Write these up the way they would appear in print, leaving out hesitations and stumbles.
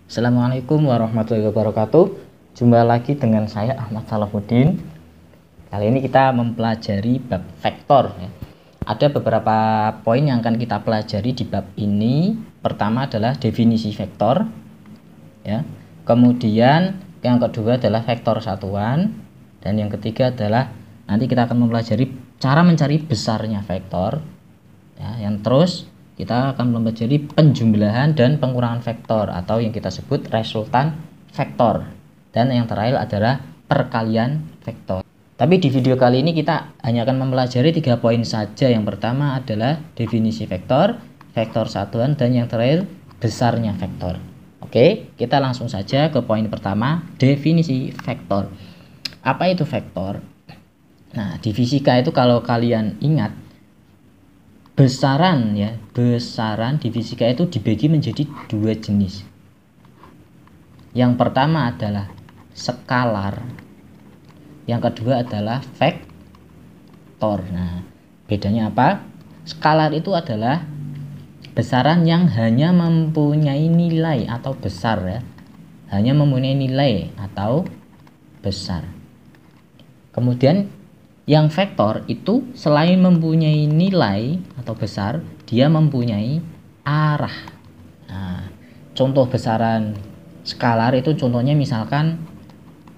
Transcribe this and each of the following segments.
Assalamualaikum warahmatullahi wabarakatuh. Jumpa lagi dengan saya Ahmad Salahuddin. Kali ini kita mempelajari bab vektor ya. Ada beberapa poin yang akan kita pelajari di bab ini. Pertama adalah definisi vektor ya. Kemudian yang kedua adalah vektor satuan, dan yang ketiga adalah nanti kita akan mempelajari cara mencari besarnya vektor ya. Yang terus kita akan mempelajari penjumlahan dan pengurangan vektor atau yang kita sebut resultan vektor, dan yang terakhir adalah perkalian vektor. Tapi di video kali ini kita hanya akan mempelajari 3 poin saja. Yang pertama adalah definisi vektor, vektor satuan, dan yang terakhir besarnya vektor. Oke, kita langsung saja ke poin pertama, definisi vektor. Apa itu vektor? Nah, di fisika itu kalau kalian ingat, besaran di fisika itu dibagi menjadi 2 jenis. Yang pertama adalah skalar, yang kedua adalah vektor. Nah, bedanya apa? Skalar itu adalah besaran yang hanya mempunyai nilai atau besar ya, hanya mempunyai nilai atau besar. Kemudian yang vektor itu selain mempunyai nilai atau besar, dia mempunyai arah. Nah, contoh besaran skalar itu contohnya misalkan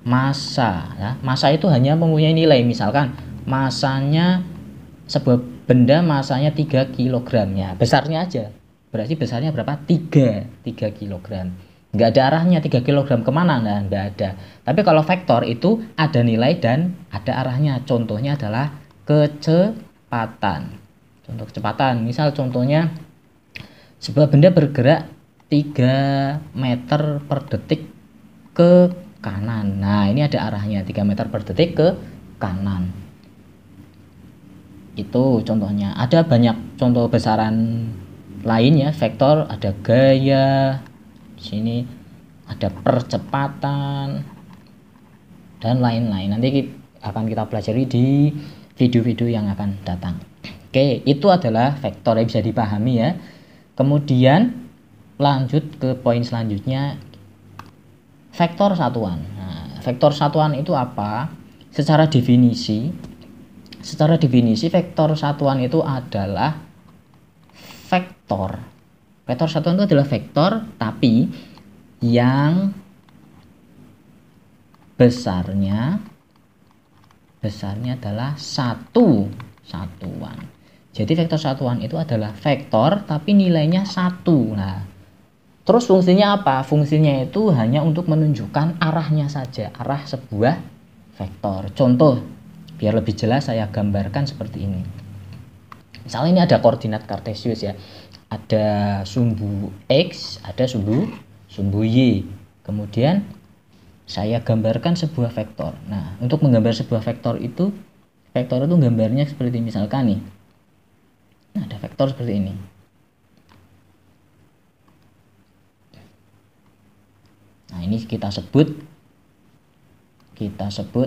massa ya. Massa itu hanya mempunyai nilai, misalkan massanya sebuah benda masanya 3 kg ya. Besarnya aja. Berarti besarnya berapa? 3 kg. Nggak ada arahnya 3 kg kemana, nah nggak ada. Tapi kalau vektor itu ada nilai dan ada arahnya. Contohnya adalah kecepatan. Contoh kecepatan, misal contohnya sebuah benda bergerak 3 meter per detik ke kanan. Nah, ini ada arahnya 3 meter per detik ke kanan. Itu contohnya. Ada banyak contoh besaran lainnya vektor, ada gaya, di sini ada percepatan dan lain-lain. Nanti akan kita pelajari di video-video yang akan datang. Oke, itu adalah vektor yang bisa dipahami ya. Kemudian lanjut ke poin selanjutnya, vektor satuan. Nah, vektor satuan itu apa? Secara definisi vektor satuan itu adalah vektor. Vektor satuan itu adalah vektor tapi yang besarnya adalah satuan. Jadi vektor satuan itu adalah vektor tapi nilainya 1. Nah, terus fungsinya apa? Fungsinya itu hanya untuk menunjukkan arahnya saja, arah sebuah vektor. Contoh, biar lebih jelas saya gambarkan seperti ini. Misalnya ini ada koordinat kartesius ya. Ada sumbu X, ada sumbu Y. Kemudian saya gambarkan sebuah vektor. Nah, untuk menggambar sebuah vektor itu gambarnya seperti ini, misalkan nih. Nah, ada vektor seperti ini. Nah, ini kita sebut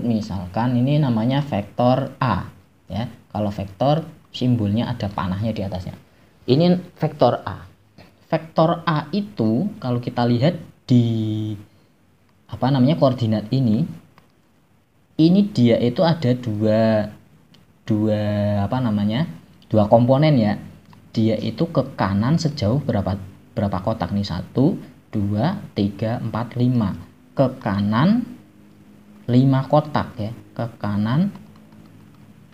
misalkan ini namanya vektor A ya. Kalau vektor simbolnya ada panahnya di atasnya. Ini vektor A. Vektor A itu kalau kita lihat di koordinat ini dia itu ada dua komponen ya. Dia itu ke kanan sejauh berapa kotak nih? 1 2 3 4 5. Ke kanan 5 kotak ya. Ke kanan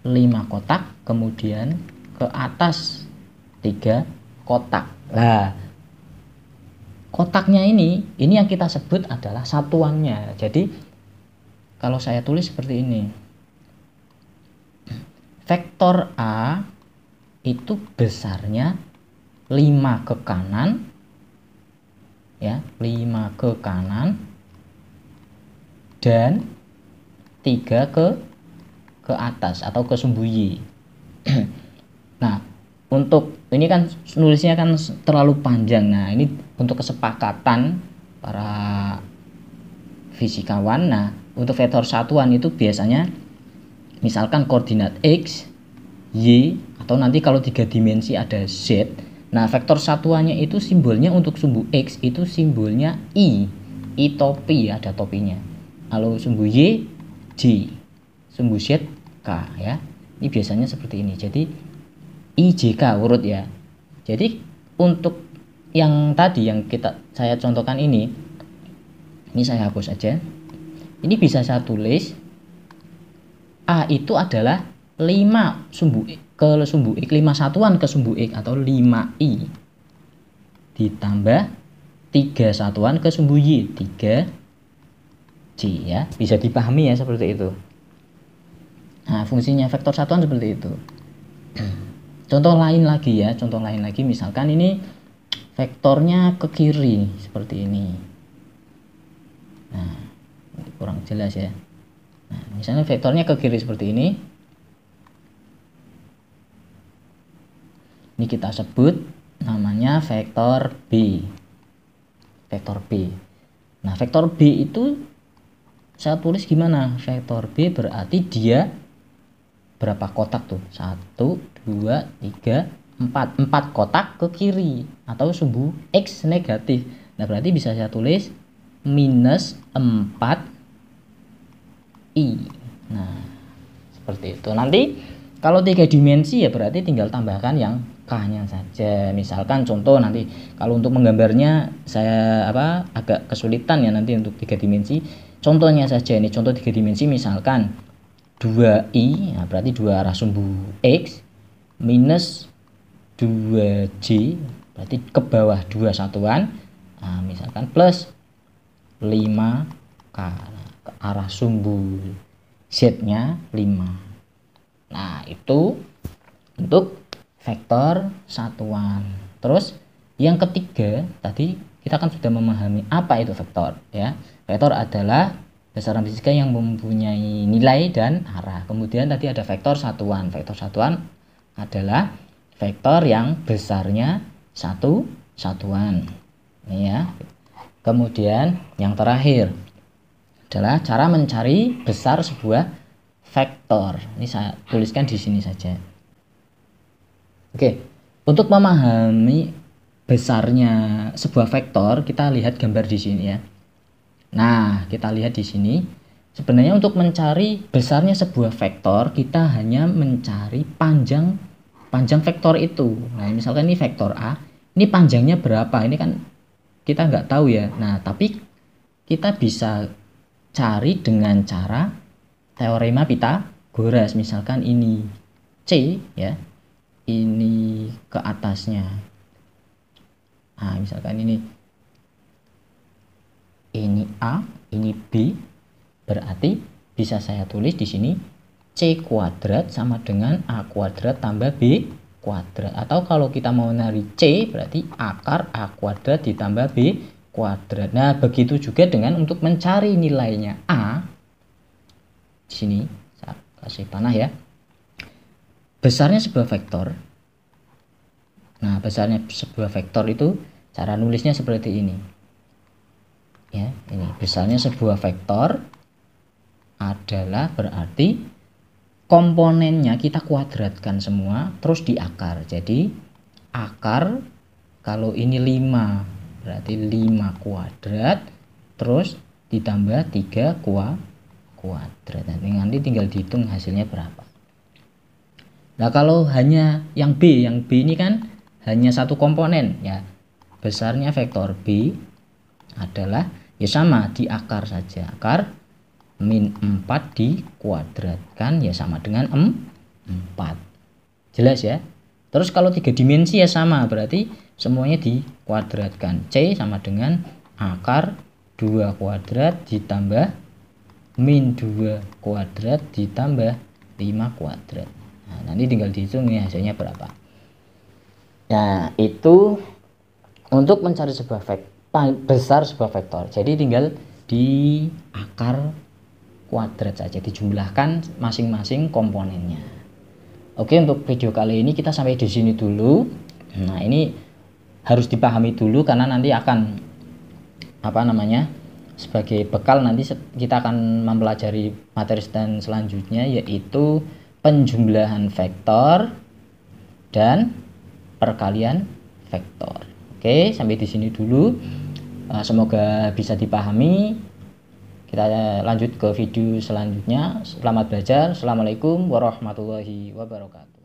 5 kotak, kemudian ke atas 3 kotak. Nah, kotaknya ini yang kita sebut adalah satuannya. Jadi kalau saya tulis seperti ini, vektor A itu besarnya 5 ke kanan ya, 5 ke kanan dan 3 ke atas atau ke sumbu Y. Nah, untuk ini kan nulisnya kan terlalu panjang. Nah, ini untuk kesepakatan para fisikawan. Nah, untuk vektor satuan itu biasanya misalkan koordinat X, Y, atau nanti kalau 3 dimensi ada Z. Nah, vektor satuannya itu simbolnya untuk sumbu X itu simbolnya I topi, ada topinya. Kalau sumbu Y, J. Sumbu Z, K ya. Ini biasanya seperti ini. Jadi IJK urut ya. Jadi untuk yang tadi yang saya contohkan ini saya hapus aja. Ini bisa saya tulis A itu adalah 5 sumbu X ke sumbu X, 5 satuan ke sumbu X atau 5I ditambah 3 satuan ke sumbu Y, 3J ya. Bisa dipahami ya seperti itu. Nah, fungsinya vektor satuan seperti itu. Contoh lain lagi ya, misalkan ini vektornya ke kiri seperti ini. Nah, kurang jelas ya. Nah, misalnya vektornya ke kiri seperti ini. Ini kita sebut namanya vektor B. Vektor B. Nah, vektor B itu saya tulis gimana? Vektor B berarti dia berapa kotak tuh? 1, 2, 3, 4. 4 kotak ke kiri atau sumbu X negatif. Nah, berarti bisa saya tulis minus 4I. Nah, seperti itu. Nanti kalau 3 dimensi ya berarti tinggal tambahkan yang K-nya saja. Misalkan contoh nanti kalau untuk menggambarnya saya agak kesulitan ya nanti untuk 3 dimensi. Contohnya saja ini contoh 3 dimensi misalkan 2I, nah berarti 2 arah sumbu X minus 2J berarti ke bawah 2 satuan. Nah, misalkan plus 5K ke arah sumbu Z-nya 5. Nah, itu untuk vektor satuan. Terus yang ketiga tadi kita kan sudah memahami apa itu vektor ya. Vektor adalah besaran fisika yang mempunyai nilai dan arah. Kemudian tadi ada vektor satuan. Vektor satuan adalah vektor yang besarnya satu satuan. Ini ya. Kemudian yang terakhir adalah cara mencari besar sebuah vektor. Ini saya tuliskan di sini saja. Oke, untuk memahami besarnya sebuah vektor, kita lihat gambar di sini ya. Nah, kita lihat di sini. Sebenarnya untuk mencari besarnya sebuah vektor, kita hanya mencari panjang vektor itu. Nah, misalkan ini vektor A, ini panjangnya berapa? Ini kan kita nggak tahu ya. Nah, tapi kita bisa cari dengan cara teorema Pythagoras. Misalkan ini C ya, ini ke atasnya. Nah, misalkan ini A, ini B, berarti bisa saya tulis di sini C kuadrat sama dengan A kuadrat tambah B kuadrat. Atau kalau kita mau nyari C berarti akar A kuadrat ditambah B kuadrat. Nah, begitu juga dengan untuk mencari nilainya A. Di sini saya kasih panah ya. Besarnya sebuah vektor. Nah, besarnya sebuah vektor itu cara nulisnya seperti ini. Ya, ini besarnya sebuah vektor adalah berarti komponennya kita kuadratkan semua terus diakar. Jadi akar kalau ini 5 berarti 5 kuadrat terus ditambah 3 kuadrat. Nanti tinggal dihitung hasilnya berapa. Nah, kalau hanya yang B ini kan hanya satu komponen ya. Besarnya vektor B adalah ya sama di akar saja. Akar min 4 dikuadratkan ya sama dengan 4. Jelas ya? Terus kalau 3 dimensi ya sama, berarti semuanya dikuadratkan. C sama dengan akar 2 kuadrat ditambah min 2 kuadrat ditambah 5 kuadrat. Nah, nanti tinggal dihitung ya hasilnya berapa. Nah, itu untuk mencari sebuah besar sebuah vektor. Jadi tinggal di akar kuadrat saja, dijumlahkan masing-masing komponennya. Oke, untuk video kali ini kita sampai di sini dulu. Nah, ini harus dipahami dulu karena nanti akan sebagai bekal nanti kita akan mempelajari materi dan selanjutnya yaitu penjumlahan vektor dan perkalian vektor. Oke, sampai di sini dulu. Semoga bisa dipahami. Kita lanjut ke video selanjutnya. Selamat belajar. Assalamualaikum warahmatullahi wabarakatuh.